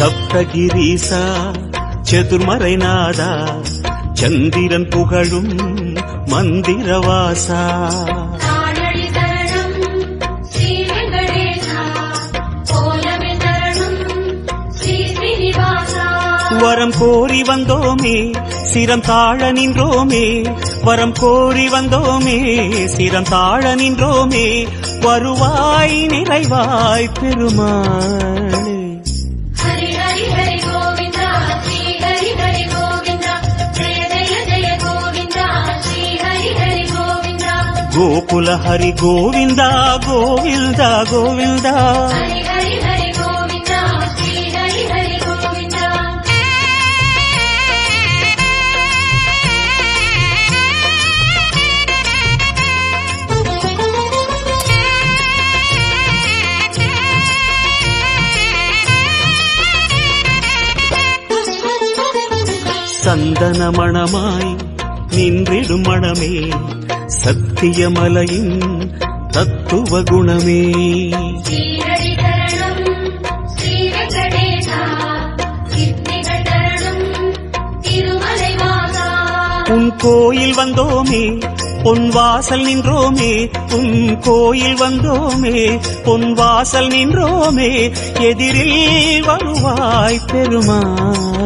சப்தகிரீசா சதுர்மறைநாதா சந்திரன் புகழும் மந்திரவாசா வரம் கோரி வந்தோமே சிரம் தாழ நின்றோமே வரம் கோரி வந்தோமே சிரம் தாழ நின்றோமே வருவாய் நிறைவாய் பெருமாளே கோகுல ஹரி கோவிந்தா கோவிந்தா கோவிந்தா சந்தன மணமாய் நின்றிடும் மணமே சத்தியமலையின் தத்துவ குணமே உன் கோயில் வந்தோமே பொன் வாசல் நின்றோமே உன் கோயில் வந்தோமே பொன் வாசல் நின்றோமே எதிரில் வருவாய் பெருமாள்